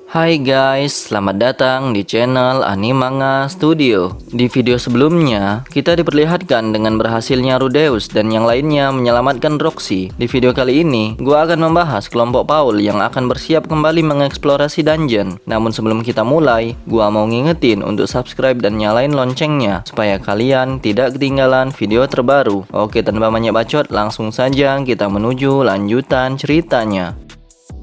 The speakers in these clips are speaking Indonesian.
Hai guys, selamat datang di channel Animanga Studio. Di video sebelumnya, kita diperlihatkan dengan berhasilnya Rudeus dan yang lainnya menyelamatkan Roxy. Di video kali ini, gua akan membahas kelompok Paul yang akan bersiap kembali mengeksplorasi dungeon. Namun sebelum kita mulai, gua mau ngingetin untuk subscribe dan nyalain loncengnya supaya kalian tidak ketinggalan video terbaru. Oke, tanpa banyak bacot, langsung saja kita menuju lanjutan ceritanya.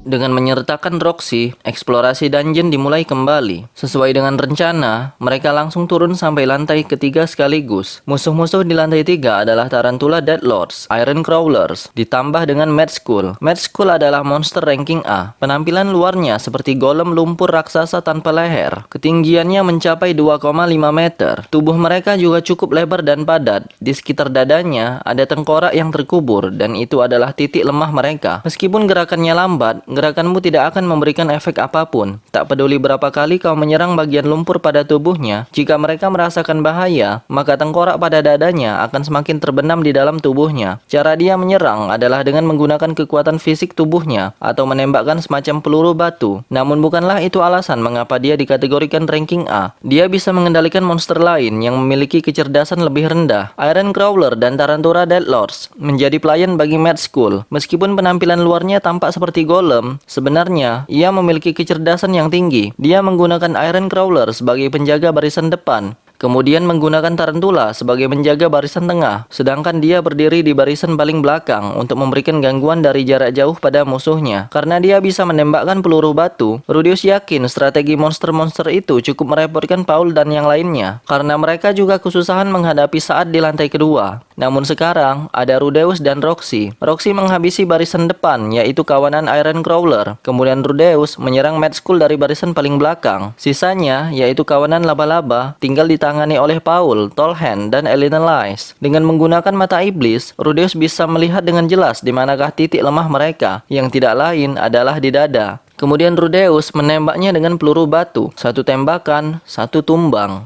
Dengan menyertakan Roxy, eksplorasi dungeon dimulai kembali. Sesuai dengan rencana, mereka langsung turun sampai lantai ketiga sekaligus. Musuh-musuh di lantai 3 adalah Tarantula Deadlords, Iron Crawlers, ditambah dengan Mad Skull. Mad Skull adalah monster ranking A. Penampilan luarnya seperti golem lumpur raksasa tanpa leher. Ketinggiannya mencapai 2,5 meter. Tubuh mereka juga cukup lebar dan padat. Di sekitar dadanya ada tengkorak yang terkubur dan itu adalah titik lemah mereka. Meskipun gerakannya lambat, gerakanmu tidak akan memberikan efek apapun. Tak peduli berapa kali kau menyerang bagian lumpur pada tubuhnya, jika mereka merasakan bahaya, maka tengkorak pada dadanya akan semakin terbenam di dalam tubuhnya. Cara dia menyerang adalah dengan menggunakan kekuatan fisik tubuhnya atau menembakkan semacam peluru batu. Namun bukanlah itu alasan mengapa dia dikategorikan ranking A. Dia bisa mengendalikan monster lain yang memiliki kecerdasan lebih rendah. Iron Crawler dan Tarantula Deadlords menjadi pelayan bagi Mad Skull. Meskipun penampilan luarnya tampak seperti golem, sebenarnya ia memiliki kecerdasan yang tinggi. Dia menggunakan Iron Crawler sebagai penjaga barisan depan, kemudian menggunakan Tarantula sebagai penjaga barisan tengah, sedangkan dia berdiri di barisan paling belakang untuk memberikan gangguan dari jarak jauh pada musuhnya. Karena dia bisa menembakkan peluru batu, Rudeus yakin strategi monster-monster itu cukup merepotkan Paul dan yang lainnya, karena mereka juga kesusahan menghadapi saat di lantai kedua. Namun sekarang, ada Rudeus dan Roxy. Roxy menghabisi barisan depan, yaitu kawanan Iron Crawler. Kemudian Rudeus menyerang Mad Skull dari barisan paling belakang. Sisanya, yaitu kawanan laba-laba, tinggal ditangani oleh Paul, Tolhan, dan Elena Lice. Dengan menggunakan mata iblis, Rudeus bisa melihat dengan jelas di manakah titik lemah mereka, yang tidak lain adalah di dada. Kemudian Rudeus menembaknya dengan peluru batu. Satu tembakan, satu tumbang.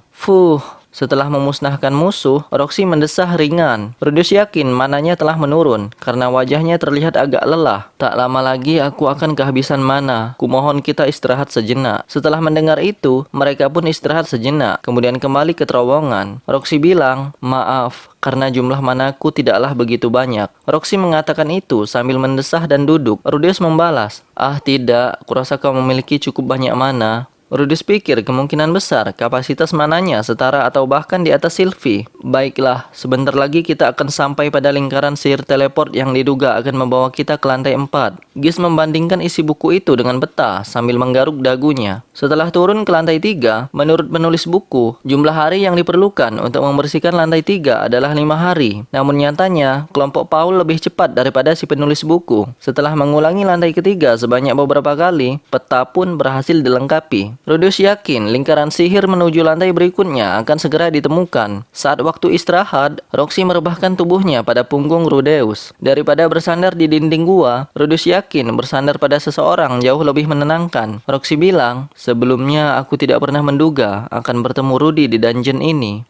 Setelah memusnahkan musuh, Roxy mendesah ringan. Rudeus yakin mananya telah menurun, karena wajahnya terlihat agak lelah. Tak lama lagi aku akan kehabisan mana. Kumohon kita istirahat sejenak. Setelah mendengar itu, mereka pun istirahat sejenak, kemudian kembali ke terowongan. Roxy bilang, maaf, karena jumlah manaku tidaklah begitu banyak. Roxy mengatakan itu sambil mendesah dan duduk. Rudeus membalas, ah tidak, kurasa kau memiliki cukup banyak mana. Rudeus pikir kemungkinan besar kapasitas mananya setara atau bahkan di atas Sylvie. Baiklah, sebentar lagi kita akan sampai pada lingkaran sihir teleport yang diduga akan membawa kita ke lantai 4. Gis membandingkan isi buku itu dengan peta sambil menggaruk dagunya. Setelah turun ke lantai 3, menurut penulis buku, jumlah hari yang diperlukan untuk membersihkan lantai 3 adalah 5 hari. Namun nyatanya, kelompok Paul lebih cepat daripada si penulis buku. Setelah mengulangi lantai ketiga sebanyak beberapa kali, peta pun berhasil dilengkapi. Rudeus yakin lingkaran sihir menuju lantai berikutnya akan segera ditemukan. Saat waktu istirahat, Roxy merebahkan tubuhnya pada punggung Rudeus. Daripada bersandar di dinding gua, Rudeus yakin bersandar pada seseorang jauh lebih menenangkan. Roxy bilang, sebelumnya aku tidak pernah menduga akan bertemu Rudy di dungeon ini.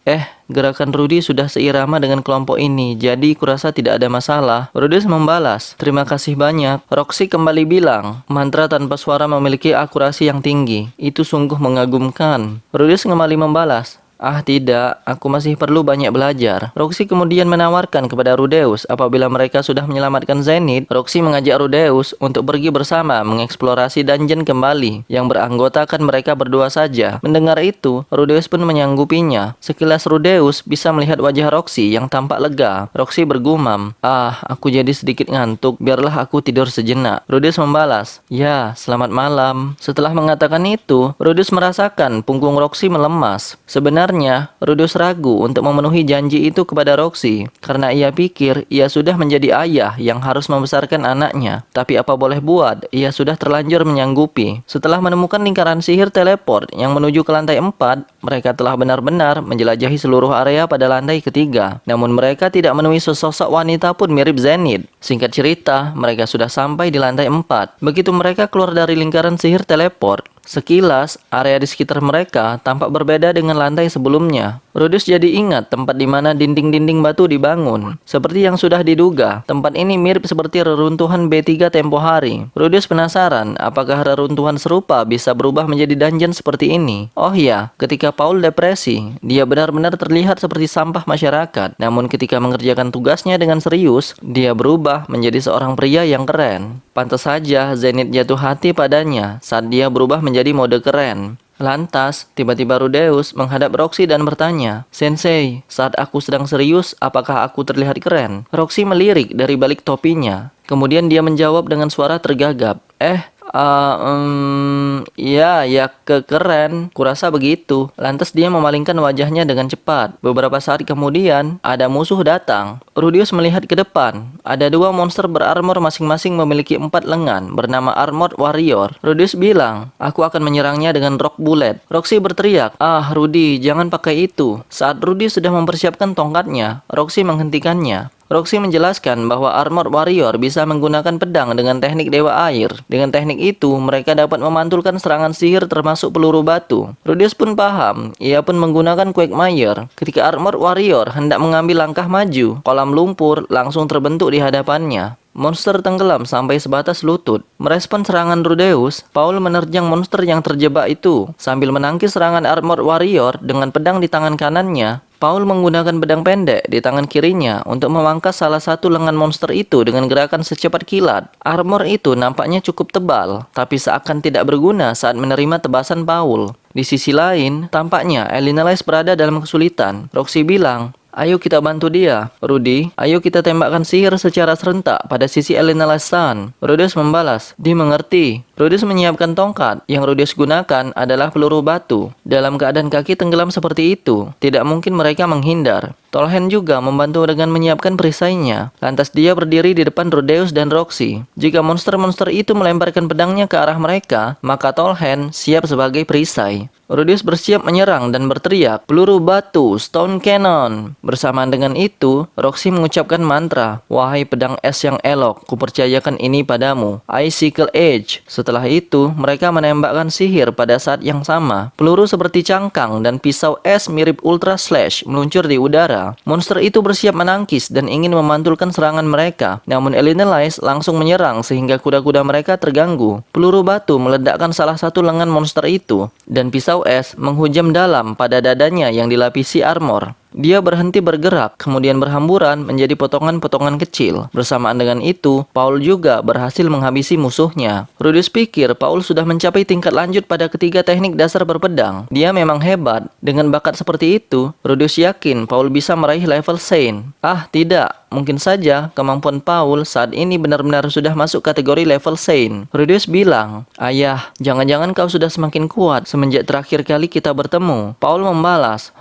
Gerakan Rudy sudah seirama dengan kelompok ini, jadi kurasa tidak ada masalah. Rudeus membalas, terima kasih banyak. Roxy kembali bilang, mantra tanpa suara memiliki akurasi yang tinggi. Itu sungguh mengagumkan. Rudeus kembali membalas, ah tidak, aku masih perlu banyak belajar. Roxy kemudian menawarkan kepada Rudeus apabila mereka sudah menyelamatkan Zenith, Roxy mengajak Rudeus untuk pergi bersama mengeksplorasi dungeon kembali yang beranggotakan mereka berdua saja. Mendengar itu, Rudeus pun menyanggupinya. Sekilas Rudeus bisa melihat wajah Roxy yang tampak lega. Roxy bergumam, ah aku jadi sedikit ngantuk, biarlah aku tidur sejenak. Rudeus membalas, ya selamat malam. Setelah mengatakan itu, Rudeus merasakan punggung Roxy melemas. Sebenarnya Rudeus ragu untuk memenuhi janji itu kepada Roxy karena ia pikir ia sudah menjadi ayah yang harus membesarkan anaknya. Tapi apa boleh buat, ia sudah terlanjur menyanggupi. Setelah menemukan lingkaran sihir teleport yang menuju ke lantai 4, mereka telah benar-benar menjelajahi seluruh area pada lantai ketiga. Namun mereka tidak menemui sesosok wanita pun mirip Zenith. Singkat cerita, mereka sudah sampai di lantai 4. Begitu mereka keluar dari lingkaran sihir teleport, sekilas, area di sekitar mereka tampak berbeda dengan lantai sebelumnya. Rudeus jadi ingat tempat di mana dinding-dinding batu dibangun. Seperti yang sudah diduga, tempat ini mirip seperti reruntuhan B3 tempo hari. Rudeus penasaran apakah reruntuhan serupa bisa berubah menjadi dungeon seperti ini. Oh iya, ketika Paul depresi, dia benar-benar terlihat seperti sampah masyarakat. Namun ketika mengerjakan tugasnya dengan serius, dia berubah menjadi seorang pria yang keren. Pantas saja Zenith jatuh hati padanya saat dia berubah menjadi mode keren. Lantas, tiba-tiba Rudeus menghadap Roxy dan bertanya, "Sensei, saat aku sedang serius, apakah aku terlihat keren?" Roxy melirik dari balik topinya. Kemudian dia menjawab dengan suara tergagap, ya keren, kurasa begitu." Lantas dia memalingkan wajahnya dengan cepat. Beberapa saat kemudian, ada musuh datang. Rudeus melihat ke depan. Ada dua monster berarmor masing-masing memiliki 4 lengan, bernama Armored Warrior. Rudeus bilang, "Aku akan menyerangnya dengan Rock Bullet." Roxy berteriak, Rudy, jangan pakai itu." Saat Rudy sudah mempersiapkan tongkatnya, Roxy menghentikannya. Roxy menjelaskan bahwa Armored Warrior bisa menggunakan pedang dengan teknik Dewa Air. Dengan teknik itu, mereka dapat memantulkan serangan sihir termasuk peluru batu. Rudeus pun paham, ia pun menggunakan Quagmire. Ketika Armored Warrior hendak mengambil langkah maju, kolam lumpur langsung terbentuk di hadapannya. Monster tenggelam sampai sebatas lutut. Merespon serangan Rudeus, Paul menerjang monster yang terjebak itu. Sambil menangkis serangan Armored Warrior dengan pedang di tangan kanannya, Paul menggunakan pedang pendek di tangan kirinya untuk memangkas salah satu lengan monster itu dengan gerakan secepat kilat. Armor itu nampaknya cukup tebal, tapi seakan tidak berguna saat menerima tebasan Paul. Di sisi lain, tampaknya Elinalize berada dalam kesulitan. Roxy bilang, "Ayo kita bantu dia. Rudy, ayo kita tembakkan sihir secara serentak pada sisi Elinalize-san." Rudeus membalas, "Dimengerti." Rudeus menyiapkan tongkat. Yang Rudeus gunakan adalah peluru batu. Dalam keadaan kaki tenggelam seperti itu, tidak mungkin mereka menghindar. Tolhen juga membantu dengan menyiapkan perisainya. Lantas dia berdiri di depan Rudeus dan Roxy. Jika monster-monster itu melemparkan pedangnya ke arah mereka, maka Tolhen siap sebagai perisai. Rudeus bersiap menyerang dan berteriak, "Peluru batu, Stone Cannon." Bersamaan dengan itu, Roxy mengucapkan mantra, "Wahai pedang es yang elok, kupercayakan ini padamu. Icicle Edge." Setelah itu, mereka menembakkan sihir pada saat yang sama. Peluru seperti cangkang dan pisau es mirip Ultra Slash meluncur di udara. Monster itu bersiap menangkis dan ingin memantulkan serangan mereka. Namun Elinalize langsung menyerang sehingga kuda-kuda mereka terganggu. Peluru batu meledakkan salah satu lengan monster itu, dan pisau es menghujam dalam pada dadanya yang dilapisi armor. Dia berhenti bergerak, kemudian berhamburan menjadi potongan-potongan kecil. Bersamaan dengan itu, Paul juga berhasil menghabisi musuhnya. Rudeus pikir Paul sudah mencapai tingkat lanjut pada ketiga teknik dasar berpedang. Dia memang hebat. Dengan bakat seperti itu, Rudeus yakin Paul bisa meraih level Saint. Tidak. Mungkin saja kemampuan Paul saat ini benar-benar sudah masuk kategori level Saint. Rudeus bilang, "Ayah, jangan-jangan kau sudah semakin kuat semenjak terakhir kali kita bertemu." Paul membalas,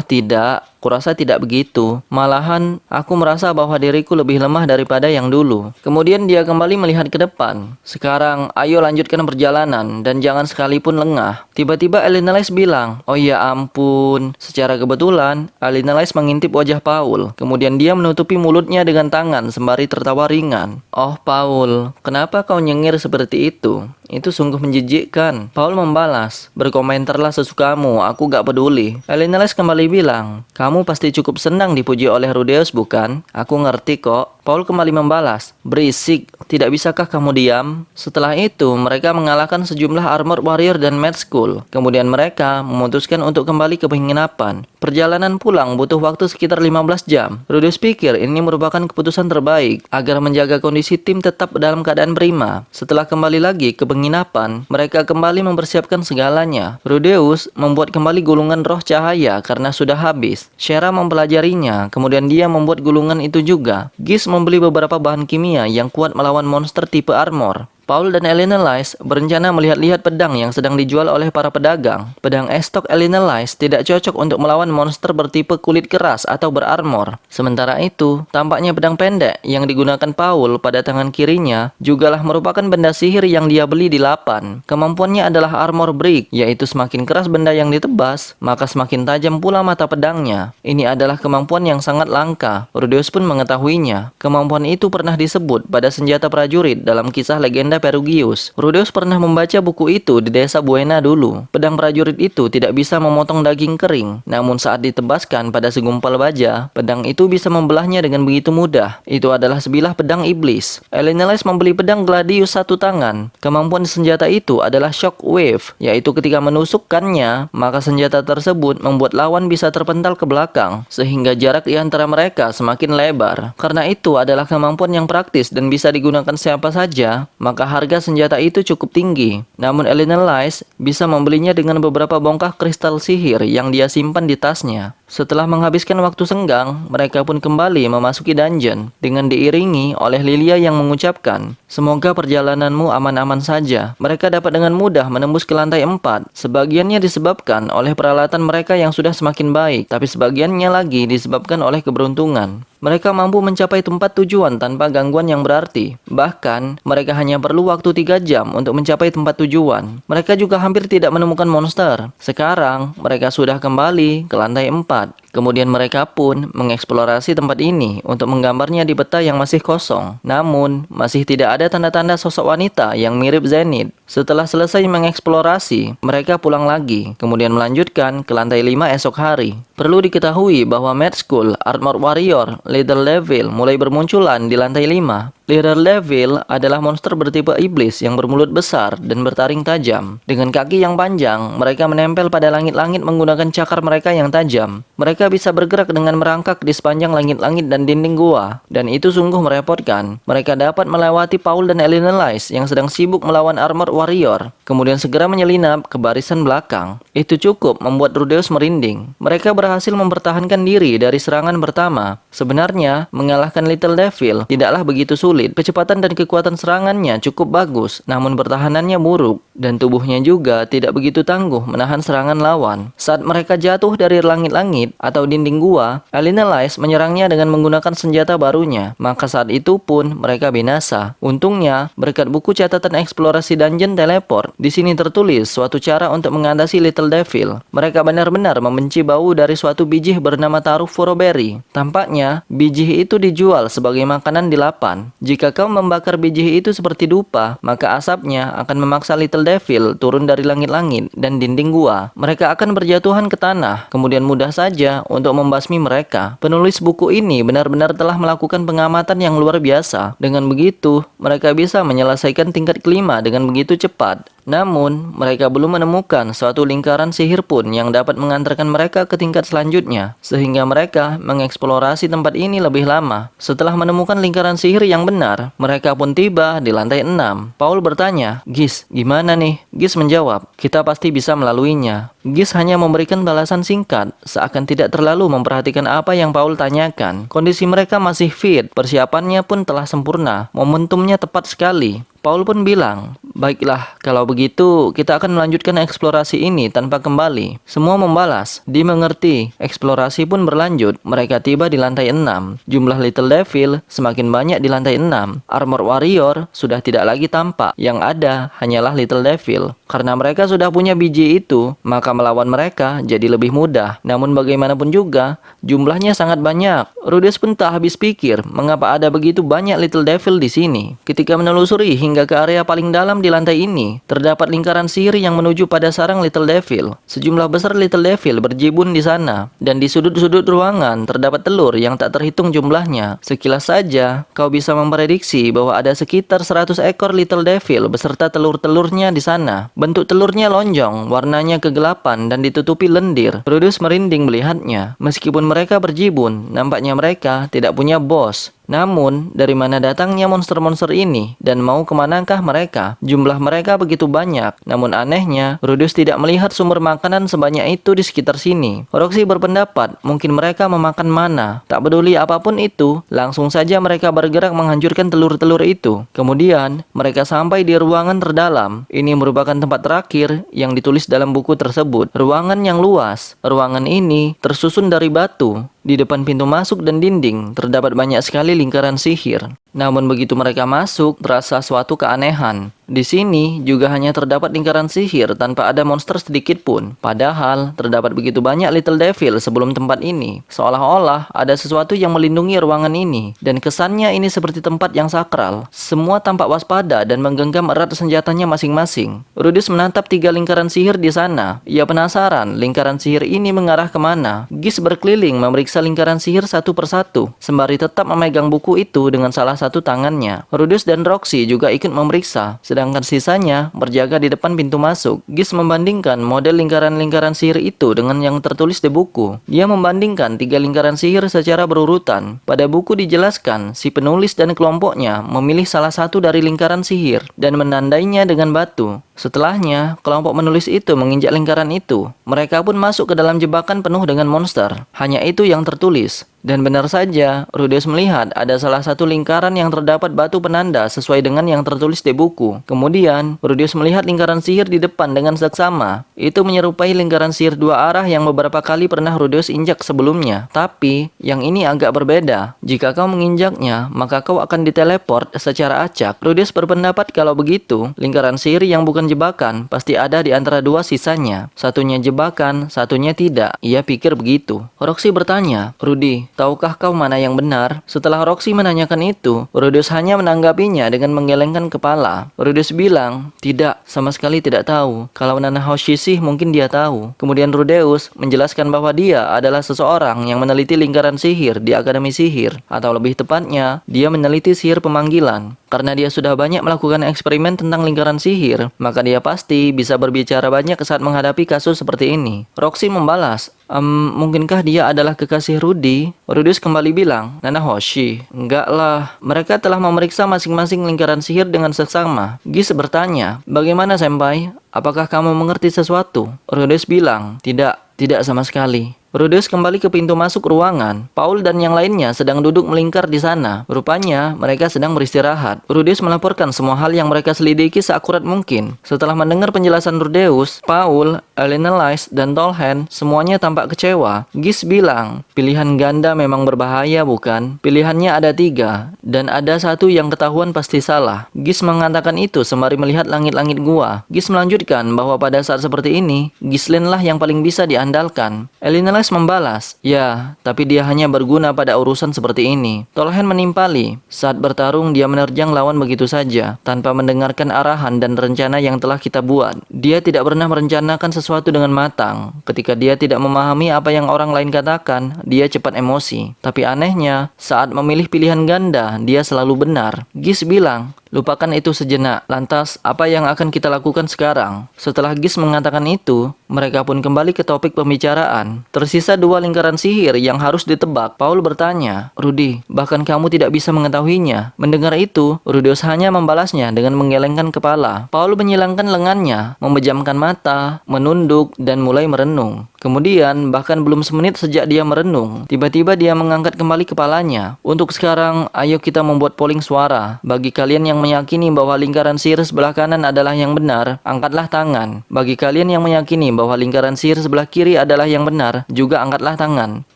Tidak. Kurasa tidak begitu. Malahan, aku merasa bahwa diriku lebih lemah daripada yang dulu." Kemudian dia kembali melihat ke depan. "Sekarang, ayo lanjutkan perjalanan dan jangan sekalipun lengah." Tiba-tiba Elinalize bilang, "Oh ya ampun." Secara kebetulan, Elinalize mengintip wajah Paul. Kemudian dia menutupi mulutnya dengan tangan sembari tertawa ringan. "Oh Paul, kenapa kau nyengir seperti itu? Itu sungguh menjijikkan." Paul membalas, "Berkomentarlah sesukamu, aku gak peduli." Elinalize kembali bilang, "Kamu pasti cukup senang dipuji oleh Rudeus, bukan? Aku ngerti kok." Paul kembali membalas, "Berisik, tidak bisakah kamu diam?" Setelah itu, mereka mengalahkan sejumlah Armored Warrior dan Mad Skull. Kemudian mereka memutuskan untuk kembali ke penginapan. Perjalanan pulang butuh waktu sekitar 15 jam. Rudeus pikir ini merupakan keputusan terbaik agar menjaga kondisi tim tetap dalam keadaan prima. Setelah kembali lagi ke penginapan, mereka kembali mempersiapkan segalanya. Rudeus membuat kembali gulungan roh cahaya karena sudah habis. Shera mempelajarinya, kemudian dia membuat gulungan itu juga. Giz membeli beberapa bahan kimia yang kuat melawan monster tipe armor. Paul dan Elinalize berencana melihat-lihat pedang yang sedang dijual oleh para pedagang. Pedang estok Elinalize tidak cocok untuk melawan monster bertipe kulit keras atau berarmor. Sementara itu, tampaknya pedang pendek yang digunakan Paul pada tangan kirinya jugalah merupakan benda sihir yang dia beli di Lapan. Kemampuannya adalah armor break, yaitu semakin keras benda yang ditebas, maka semakin tajam pula mata pedangnya. Ini adalah kemampuan yang sangat langka. Rudeus pun mengetahuinya. Kemampuan itu pernah disebut pada senjata prajurit dalam kisah legenda legenda Perugius. Rudeus pernah membaca buku itu di desa Buena dulu. Pedang prajurit itu tidak bisa memotong daging kering, namun saat ditebaskan pada segumpal baja, pedang itu bisa membelahnya dengan begitu mudah. Itu adalah sebilah pedang iblis. Elenelais membeli pedang Gladius satu tangan. Kemampuan senjata itu adalah shock wave, yaitu ketika menusukkannya, maka senjata tersebut membuat lawan bisa terpental ke belakang, sehingga jarak di antara mereka semakin lebar. Karena itu adalah kemampuan yang praktis dan bisa digunakan siapa saja, maka harga senjata itu cukup tinggi. Namun Elenelais bisa membelinya dengan beberapa bongkah kristal sihir yang dia simpan di tasnya. Setelah menghabiskan waktu senggang, mereka pun kembali memasuki dungeon dengan diiringi oleh Lilia yang mengucapkan, "Semoga perjalananmu aman-aman saja." Mereka dapat dengan mudah menembus ke lantai 4. Sebagiannya disebabkan oleh peralatan mereka yang sudah semakin baik, tapi sebagiannya lagi disebabkan oleh keberuntungan. Mereka mampu mencapai tempat tujuan tanpa gangguan yang berarti. Bahkan, mereka hanya perlu waktu 3 jam untuk mencapai tempat tujuan. Mereka juga hampir tidak menemukan monster. Sekarang, mereka sudah kembali ke lantai 4. Kemudian mereka pun mengeksplorasi tempat ini untuk menggambarnya di peta yang masih kosong. Namun, masih tidak ada tanda-tanda sosok wanita yang mirip Zenith. Setelah selesai mengeksplorasi, mereka pulang lagi, kemudian melanjutkan ke lantai 5 esok hari. Perlu diketahui bahwa Mad Skull, Armor Warrior, Leader Devil mulai bermunculan di lantai 5. Leader Devil adalah monster bertipe iblis yang bermulut besar dan bertaring tajam. Dengan kaki yang panjang, mereka menempel pada langit-langit menggunakan cakar mereka yang tajam. Mereka bisa bergerak dengan merangkak di sepanjang langit-langit dan dinding gua, dan itu sungguh merepotkan. Mereka dapat melewati Paul dan Elenelais yang sedang sibuk melawan Armor Warrior, kemudian segera menyelinap ke barisan belakang. Itu cukup membuat Rudeus merinding. Mereka berhasil mempertahankan diri dari serangan pertama. Sebenarnya, mengalahkan Little Devil tidaklah begitu sulit. Kecepatan dan kekuatan serangannya cukup bagus, namun pertahanannya buruk, dan tubuhnya juga tidak begitu tangguh menahan serangan lawan. Saat mereka jatuh dari langit-langit atau dinding gua, Elenelais menyerangnya dengan menggunakan senjata barunya. Maka saat itu pun mereka binasa. Untungnya, berkat buku catatan eksplorasi dungeon teleport, di sini tertulis suatu cara untuk mengatasi Little Devil. Mereka benar-benar membenci bau dari suatu biji bernama taruh Foroberry. Tampaknya, biji itu dijual sebagai makanan di Lapan. Jika kau membakar biji itu seperti dupa, maka asapnya akan memaksa Little Devil turun dari langit-langit dan dinding gua. Mereka akan berjatuhan ke tanah, kemudian mudah saja untuk membasmi mereka. Penulis buku ini benar-benar telah melakukan pengamatan yang luar biasa. Dengan begitu, mereka bisa menyelesaikan tingkat kelima dengan begitu cepat. Namun, mereka belum menemukan suatu lingkaran sihir pun yang dapat mengantarkan mereka ke tingkat selanjutnya, sehingga mereka mengeksplorasi tempat ini lebih lama. Setelah menemukan lingkaran sihir yang benar, mereka pun tiba di lantai 6. Paul bertanya, "Gis, gimana nih?" Gis menjawab, "Kita pasti bisa melaluinya." Gis hanya memberikan balasan singkat, seakan tidak terlalu memperhatikan apa yang Paul tanyakan. Kondisi mereka masih fit, persiapannya pun telah sempurna, momentumnya tepat sekali. Paul pun bilang, "Baiklah, kalau begitu kita akan melanjutkan eksplorasi ini tanpa kembali." Semua membalas, dimengerti. Eksplorasi pun berlanjut. Mereka tiba di lantai 6. Jumlah Little Devil semakin banyak di lantai 6. Armor Warrior sudah tidak lagi tampak. Yang ada hanyalah Little Devil. Karena mereka sudah punya biji itu, maka melawan mereka jadi lebih mudah. Namun bagaimanapun juga, jumlahnya sangat banyak. Rudeus pun tak habis pikir, mengapa ada begitu banyak Little Devil di sini. Ketika menelusuri hingga ke area paling dalam di lantai ini, terdapat lingkaran sihir yang menuju pada sarang Little Devil. Sejumlah besar Little Devil berjibun di sana, dan di sudut-sudut ruangan terdapat telur yang tak terhitung jumlahnya. Sekilas saja, kau bisa memprediksi bahwa ada sekitar 100 ekor Little Devil beserta telur-telurnya di sana. Bentuk telurnya lonjong, warnanya kegelapan dan ditutupi lendir. Rudeus merinding melihatnya. Meskipun mereka berjibun, nampaknya mereka tidak punya bos. Namun, dari mana datangnya monster-monster ini? Dan mau kemanakah mereka? Jumlah mereka begitu banyak. Namun anehnya, Rudeus tidak melihat sumber makanan sebanyak itu di sekitar sini. Roxy berpendapat, mungkin mereka memakan mana. Tak peduli apapun itu, langsung saja mereka bergerak menghancurkan telur-telur itu. Kemudian, mereka sampai di ruangan terdalam. Ini merupakan tempat terakhir yang ditulis dalam buku tersebut. Ruangan yang luas. Ruangan ini tersusun dari batu. Di depan pintu masuk dan dinding, terdapat banyak sekali lingkaran sihir. Namun begitu mereka masuk, terasa suatu keanehan. Di sini juga hanya terdapat lingkaran sihir tanpa ada monster sedikit pun. Padahal terdapat begitu banyak Little Devil sebelum tempat ini. Seolah-olah ada sesuatu yang melindungi ruangan ini. Dan kesannya ini seperti tempat yang sakral. Semua tampak waspada dan menggenggam erat senjatanya masing-masing. Rudeus menatap 3 lingkaran sihir di sana. Ia penasaran lingkaran sihir ini mengarah kemana. Gis berkeliling memeriksa lingkaran sihir satu persatu, sembari tetap memegang buku itu dengan salah satu tangannya. Rudeus dan Roxy juga ikut memeriksa, sedangkan sisanya berjaga di depan pintu masuk. Gis membandingkan model lingkaran-lingkaran sihir itu dengan yang tertulis di buku. Dia membandingkan 3 lingkaran sihir secara berurutan. Pada buku dijelaskan, si penulis dan kelompoknya memilih salah satu dari lingkaran sihir dan menandainya dengan batu. Setelahnya, kelompok menulis itu menginjak lingkaran itu. Mereka pun masuk ke dalam jebakan penuh dengan monster. Hanya itu yang tertulis. Dan benar saja, Rudeus melihat ada salah satu lingkaran yang terdapat batu penanda sesuai dengan yang tertulis di buku. Kemudian, Rudeus melihat lingkaran sihir di depan dengan seksama. Itu menyerupai lingkaran sihir 2 arah yang beberapa kali pernah Rudeus injak sebelumnya. Tapi, yang ini agak berbeda. Jika kau menginjaknya, maka kau akan diteleport secara acak. Rudeus berpendapat kalau begitu, lingkaran sihir yang bukan jebakan pasti ada di antara 2 sisanya. Satunya jebakan, satunya tidak. Ia pikir begitu. Roxy bertanya, "Rudy, tahukah kau mana yang benar?" Setelah Roxy menanyakan itu, Rudeus hanya menanggapinya dengan menggelengkan kepala. Rudeus bilang, "Tidak, sama sekali tidak tahu. Kalau Nana Hoshi sih mungkin dia tahu." Kemudian Rudeus menjelaskan bahwa dia adalah seseorang yang meneliti lingkaran sihir di Akademi Sihir. Atau lebih tepatnya, dia meneliti sihir pemanggilan. Karena dia sudah banyak melakukan eksperimen tentang lingkaran sihir, maka dia pasti bisa berbicara banyak saat menghadapi kasus seperti ini. Roxy membalas, "Mungkinkah dia adalah kekasih Rudy?" Rudeus kembali bilang, "Nana Hoshi, enggak lah. Mereka telah memeriksa masing-masing lingkaran sihir dengan seksama." Gis bertanya, "Bagaimana, Senpai? Apakah kamu mengerti sesuatu?" Rudeus bilang, Tidak sama sekali." Rudeus kembali ke pintu masuk ruangan. Paul dan yang lainnya sedang duduk melingkar di sana. Rupanya, mereka sedang beristirahat. Rudeus melaporkan semua hal yang mereka selidiki seakurat mungkin. Setelah mendengar penjelasan Rudeus, Paul, Elinelise, dan Tolhen semuanya tampak kecewa. Gis bilang, "Pilihan ganda memang berbahaya, bukan? Pilihannya ada 3, dan ada satu yang ketahuan pasti salah." Gis mengatakan itu sembari melihat langit-langit gua. Gis melanjutkan bahwa pada saat seperti ini, Ghislaine lah yang paling bisa diandalkan. Elinelise membalas, "Ya, tapi dia hanya berguna pada urusan seperti ini." Tolhen menimpali, "Saat bertarung dia menerjang lawan begitu saja, tanpa mendengarkan arahan dan rencana yang telah kita buat. Dia tidak pernah merencanakan sesuatu dengan matang. Ketika dia tidak memahami apa yang orang lain katakan, dia cepat emosi. Tapi anehnya, saat memilih pilihan ganda, dia selalu benar." Gis bilang, "Lupakan itu sejenak. Lantas, apa yang akan kita lakukan sekarang?" Setelah Gis mengatakan itu, mereka pun kembali ke topik pembicaraan. Tersisa 2 lingkaran sihir yang harus ditebak. Paul bertanya, "Rudy, bahkan kamu tidak bisa mengetahuinya." Mendengar itu, Rudeus hanya membalasnya dengan menggelengkan kepala. Paul menyilangkan lengannya, memejamkan mata, menunduk, dan mulai merenung. Kemudian, bahkan belum semenit sejak dia merenung, tiba-tiba dia mengangkat kembali kepalanya. "Untuk sekarang, ayo kita membuat polling suara. Bagi kalian yang meyakini bahwa lingkaran sihir sebelah kanan adalah yang benar, angkatlah tangan. Bagi kalian yang meyakini bahwa lingkaran sihir sebelah kiri adalah yang benar, juga angkatlah tangan."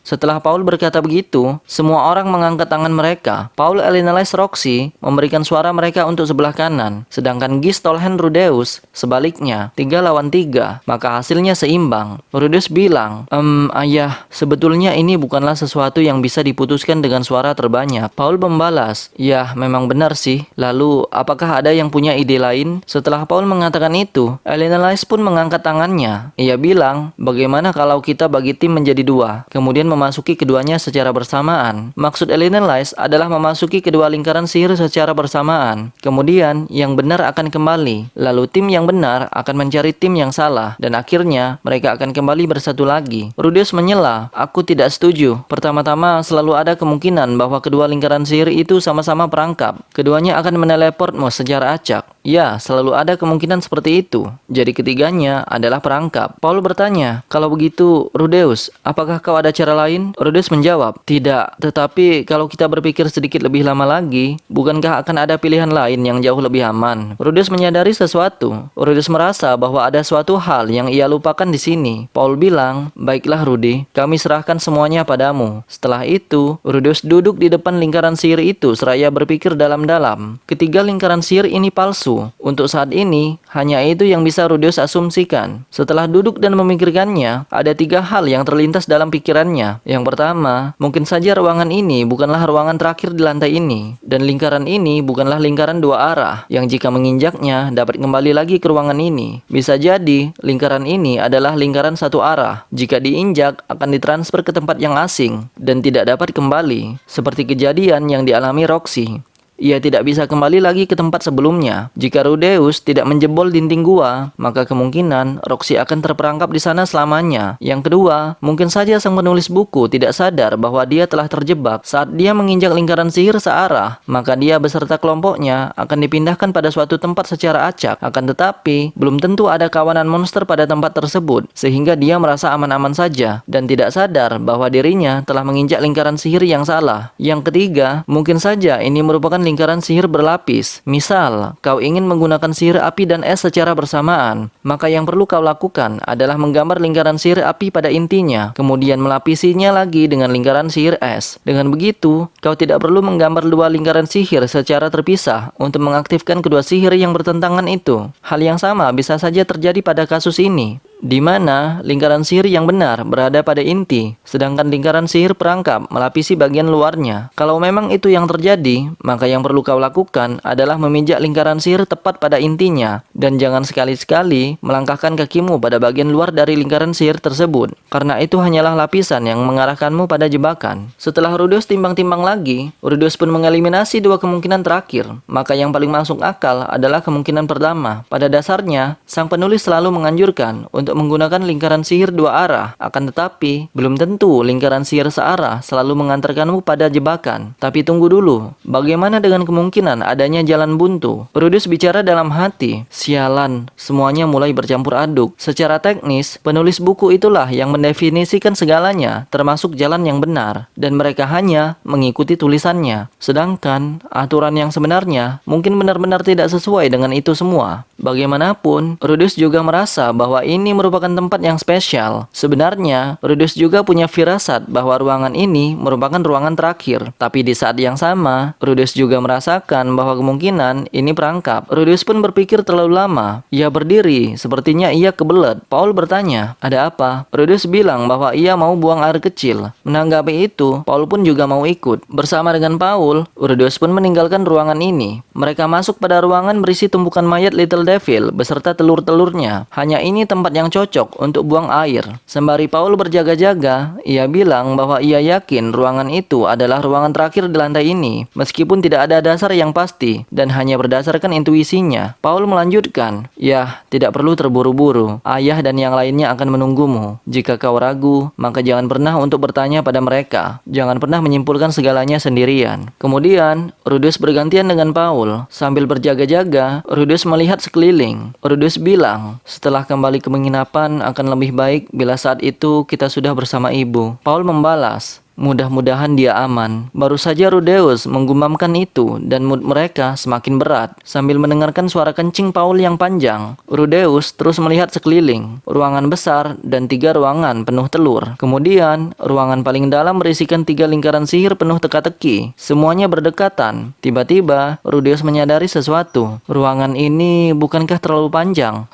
Setelah Paul berkata begitu, semua orang mengangkat tangan mereka. Paul, Elinelise, Roxy memberikan suara mereka untuk sebelah kanan, sedangkan Gis, Tolhen, Rudeus sebaliknya, 3 lawan 3, maka hasilnya seimbang. Rudeus bilang, "Ayah, sebetulnya ini bukanlah sesuatu yang bisa diputuskan dengan suara terbanyak." Paul membalas, "Ya, memang benar sih. Lalu, apakah ada yang punya ide lain?" Setelah Paul mengatakan itu, Elinelise pun mengangkat tangannya. Ia bilang, "Bagaimana kalau kita bagi tim menjadi 2, kemudian memasuki keduanya secara bersamaan?" Maksud Elinelise adalah memasuki kedua lingkaran sihir secara bersamaan. Kemudian, yang benar akan kembali. Lalu tim yang benar akan mencari tim yang salah. Dan akhirnya, mereka akan kembali bersatu lagi. Rudeus menyela, "Aku tidak setuju. Pertama-tama, selalu ada kemungkinan bahwa kedua lingkaran sihir itu sama-sama perangkap. Keduanya akan meneleportmu secara acak." "Ya, selalu ada kemungkinan seperti itu. Jadi ketiganya adalah perangkap." Paul bertanya, "Kalau begitu, Rudeus, apakah kau ada cara lain?" Rudeus menjawab, "Tidak, tetapi kalau kita berpikir sedikit lebih lama lagi, bukankah akan ada pilihan lain yang jauh lebih aman?" Rudeus menyadari sesuatu. Rudeus merasa bahwa ada suatu hal yang ia lupakan di sini. Paul bilang, bilang, "Baiklah Rudy, kami serahkan semuanya padamu." Setelah itu, Rudeus duduk di depan lingkaran sihir itu seraya berpikir dalam-dalam. Ketiga lingkaran sihir ini palsu. Untuk saat ini, hanya itu yang bisa Rudeus asumsikan. Setelah duduk dan memikirkannya, ada 3 hal yang terlintas dalam pikirannya. Yang pertama, mungkin saja ruangan ini bukanlah ruangan terakhir di lantai ini, dan lingkaran ini bukanlah lingkaran 2 arah, yang jika menginjaknya dapat kembali lagi ke ruangan ini. Bisa jadi, lingkaran ini adalah lingkaran 1 arah. Jika diinjak, akan ditransfer ke tempat yang asing, dan tidak dapat kembali. Seperti kejadian yang dialami Roxy. Ia tidak bisa kembali lagi ke tempat sebelumnya. Jika Rudeus tidak menjebol dinding gua, maka kemungkinan Roxy akan terperangkap di sana selamanya. Yang kedua, mungkin saja sang penulis buku tidak sadar bahwa dia telah terjebak saat dia menginjak lingkaran sihir searah, maka dia beserta kelompoknya akan dipindahkan pada suatu tempat secara acak. Akan tetapi, belum tentu ada kawanan monster pada tempat tersebut, sehingga dia merasa aman-aman saja dan tidak sadar bahwa dirinya telah menginjak lingkaran sihir yang salah. Yang ketiga, mungkin saja ini merupakan lingkaran sihir berlapis. Misal, kau ingin menggunakan sihir api dan es secara bersamaan, maka yang perlu kau lakukan adalah menggambar lingkaran sihir api pada intinya, kemudian melapisinya lagi dengan lingkaran sihir es. Dengan begitu, kau tidak perlu menggambar 2 lingkaran sihir secara terpisah untuk mengaktifkan kedua sihir yang bertentangan itu. Hal yang sama bisa saja terjadi pada kasus ini, di mana lingkaran sihir yang benar berada pada inti, sedangkan lingkaran sihir perangkap melapisi bagian luarnya. Kalau memang itu yang terjadi, maka yang perlu kau lakukan adalah memijak lingkaran sihir tepat pada intinya, dan jangan sekali-sekali melangkahkan kakimu pada bagian luar dari lingkaran sihir tersebut, karena itu hanyalah lapisan yang mengarahkanmu pada jebakan. Setelah Rudeus timbang-timbang lagi, Rudeus pun mengeliminasi 2 kemungkinan terakhir, maka yang paling masuk akal adalah kemungkinan pertama. Pada dasarnya, sang penulis selalu menganjurkan untuk menggunakan lingkaran sihir 2 arah, akan tetapi belum tentu lingkaran sihir searah selalu mengantarkanmu pada jebakan. Tapi tunggu dulu, bagaimana dengan kemungkinan adanya jalan buntu? Rudeus bicara dalam hati, sialan, semuanya mulai bercampur aduk. Secara teknis, penulis buku itulah yang mendefinisikan segalanya, termasuk jalan yang benar, dan mereka hanya mengikuti tulisannya. Sedangkan aturan yang sebenarnya mungkin benar-benar tidak sesuai dengan itu semua. Bagaimanapun, Rudeus juga merasa bahwa ini merupakan tempat yang spesial. Sebenarnya, Rudeus juga punya firasat bahwa ruangan ini merupakan ruangan terakhir. Tapi di saat yang sama, Rudeus juga merasakan bahwa kemungkinan ini perangkap. Rudeus pun berpikir terlalu lama. Ia berdiri, sepertinya ia kebelet. Paul bertanya, "Ada apa?" Rudeus bilang bahwa ia mau buang air kecil. Menanggapi itu, Paul pun juga mau ikut. Bersama dengan Paul, Rudeus pun meninggalkan ruangan ini. Mereka masuk pada ruangan berisi tumpukan mayat Little Devil beserta telur-telurnya. Hanya ini tempat yang cocok untuk buang air. Sembari Paul berjaga-jaga, ia bilang bahwa ia yakin ruangan itu adalah ruangan terakhir di lantai ini, meskipun tidak ada dasar yang pasti dan hanya berdasarkan intuisinya. Paul melanjutkan, "Ya, tidak perlu terburu-buru. Ayah dan yang lainnya akan menunggumu. Jika kau ragu, maka jangan pernah untuk bertanya pada mereka. Jangan pernah menyimpulkan segalanya sendirian." Kemudian, Rudeus bergantian dengan Paul. Sambil berjaga-jaga, Rudeus melihat sekeliling. Rudeus bilang, "Setelah kembali ke penginapan akan lebih baik bila saat itu kita sudah bersama ibu." Paul membalas, "Mudah-mudahan dia aman." Baru saja Rudeus menggumamkan itu dan mood mereka semakin berat. Sambil mendengarkan suara kencing Paul yang panjang, Rudeus terus melihat sekeliling. Ruangan besar dan 3 ruangan penuh telur. Kemudian, ruangan paling dalam berisikan 3 lingkaran sihir penuh teka-teki. Semuanya berdekatan. Tiba-tiba, Rudeus menyadari sesuatu. Ruangan ini bukankah terlalu panjang?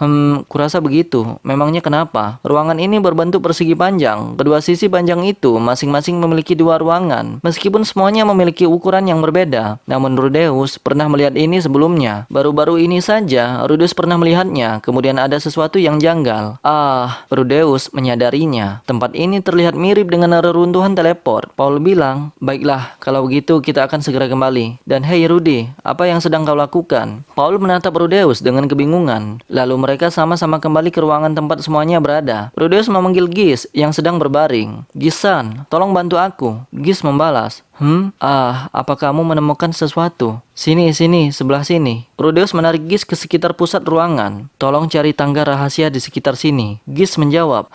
Kurasa begitu. Memangnya kenapa? Ruangan ini berbentuk persegi panjang. Kedua sisi panjang itu masing-masing memiliki 2 ruangan, meskipun semuanya memiliki ukuran yang berbeda. Namun Rudeus pernah melihat ini sebelumnya. Baru-baru ini saja Rudeus pernah melihatnya. Kemudian ada sesuatu yang janggal. Rudeus menyadarinya. Tempat ini terlihat mirip dengan reruntuhan teleport. Paul bilang, "Baiklah, kalau begitu kita akan segera kembali. Dan hey Rudy, apa yang sedang kau lakukan?" Paul menatap Rudeus dengan kebingungan. Lalu mereka sama-sama kembali ke ruangan tempat semuanya berada. Rudeus memanggil Gis yang sedang berbaring. "Gisan, tolong bantu aku." Gis membalas, Apa kamu menemukan sesuatu? Sini, sebelah sini. Rudeus menarik Gis ke sekitar pusat ruangan. Tolong cari tangga rahasia di sekitar sini. Gis menjawab,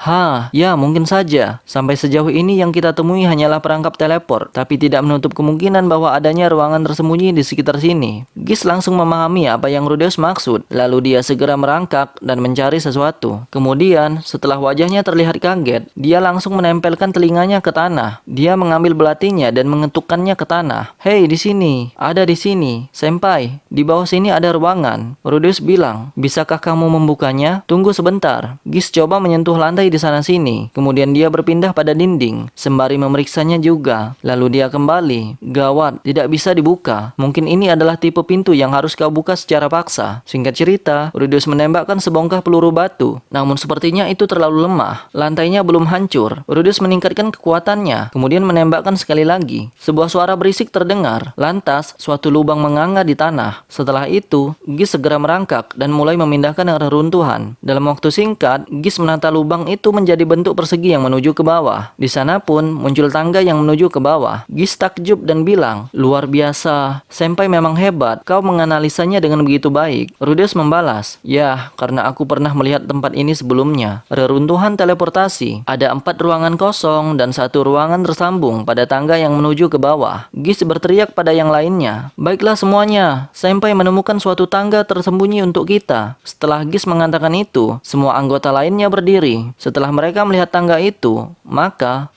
ya mungkin saja. Sampai sejauh ini yang kita temui hanyalah perangkap teleport, tapi tidak menutup kemungkinan bahwa adanya ruangan tersembunyi di sekitar sini. Gis langsung memahami apa yang Rudeus maksud, lalu dia segera merangkak dan mencari sesuatu. Kemudian, setelah wajahnya terlihat kaget, dia langsung menempelkan telinganya ke tanah. Dia mengambil belatinya dan mengetukkannya ke tanah. Hei, di sini, ada di sini. Senpai, di bawah sini ada ruangan. Rudeus bilang, bisakah kamu membukanya? Tunggu sebentar. Gis coba menyentuh lantai di sana sini. Kemudian dia berpindah pada dinding, sembari memeriksanya juga. Lalu dia kembali. Gawat, tidak bisa dibuka. Mungkin ini adalah tipe pintu yang harus kau buka secara paksa. Singkat cerita, Rudeus menembakkan sebongkah peluru batu. Namun sepertinya itu terlalu lemah. Lantainya belum hancur. Rudeus meningkatkan kekuatannya, kemudian menembakkan sekali lagi. Sebuah suara berisik terdengar. Lantas, suatu lubang menganga di tanah. Setelah itu, Gis segera merangkak dan mulai memindahkan reruntuhan. Dalam waktu singkat, Gis menata lubang itu menjadi bentuk persegi yang menuju ke bawah. Di sana pun muncul tangga yang menuju ke bawah. Gis takjub dan bilang, luar biasa. Senpai memang hebat. Kau menganalisanya dengan begitu baik. Rudeus membalas, ya, karena aku pernah melihat tempat ini sebelumnya. Reruntuhan teleportasi. Ada 4 ruangan kosong dan 1 ruangan tersambung pada tangga yang menuju ke bawah. Gis berteriak pada yang lainnya, baiklah semuanya, Senpai menemukan suatu tangga tersembunyi untuk kita. Setelah Gis mengatakan itu, semua anggota lainnya berdiri. Setelah mereka melihat tangga itu, maka,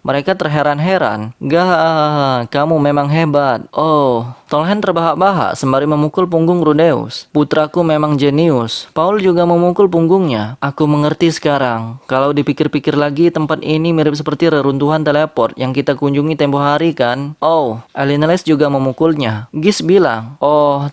mereka terheran-heran. Gah, kamu memang hebat. Tolhen terbahak-bahak sembari memukul punggung Rudeus. Putraku memang jenius. Paul juga memukul punggungnya. Aku mengerti sekarang. Kalau dipikir-pikir lagi, tempat ini mirip seperti reruntuhan teleport yang kita kunjungi tempo hari kan? Alinales juga memukulnya. Gis bilang,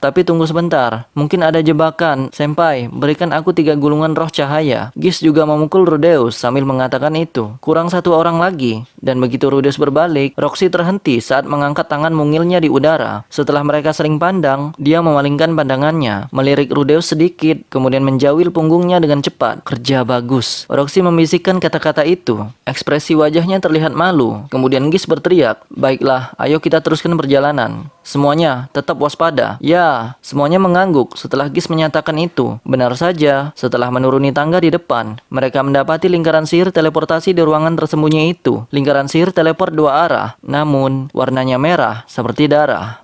tapi tunggu sebentar. Mungkin ada jebakan. Senpai, berikan aku 3 gulungan roh cahaya. Gis juga memukul Rudeus sambil mengatakan itu. Kurang 1 orang lagi. Dan begitu Rudeus berbalik, Roxy terhenti saat mengangkat tangan mungilnya di udara. Setelah mereka sering pandang, dia memalingkan pandangannya, melirik Rudeus sedikit, kemudian menjawil punggungnya dengan cepat. Kerja bagus. Roxy membisikkan kata-kata itu. Ekspresi wajahnya terlihat malu. Kemudian Gis berteriak, baiklah, ayo kita teruskan perjalanan. Semuanya tetap waspada. Ya, semuanya mengangguk setelah Gis menyatakan itu. Benar saja, setelah menuruni tangga di depan, mereka mendapati lingkaran sihir teleportasi di ruangan tersembunyi itu. Lingkaran sihir teleport 2 arah, namun warnanya merah seperti darah.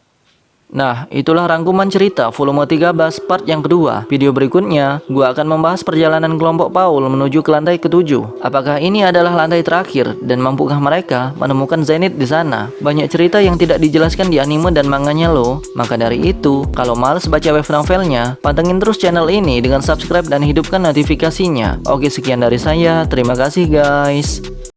Nah, itulah rangkuman cerita volume 13 part yang kedua. Video berikutnya, gua akan membahas perjalanan kelompok Paul menuju ke lantai ke-7. Apakah ini adalah lantai terakhir dan mampukah mereka menemukan Zenith di sana? Banyak cerita yang tidak dijelaskan di anime dan manganya loh. Maka dari itu, kalau males baca web novelnya, pantengin terus channel ini dengan subscribe dan hidupkan notifikasinya. Oke, sekian dari saya. Terima kasih guys.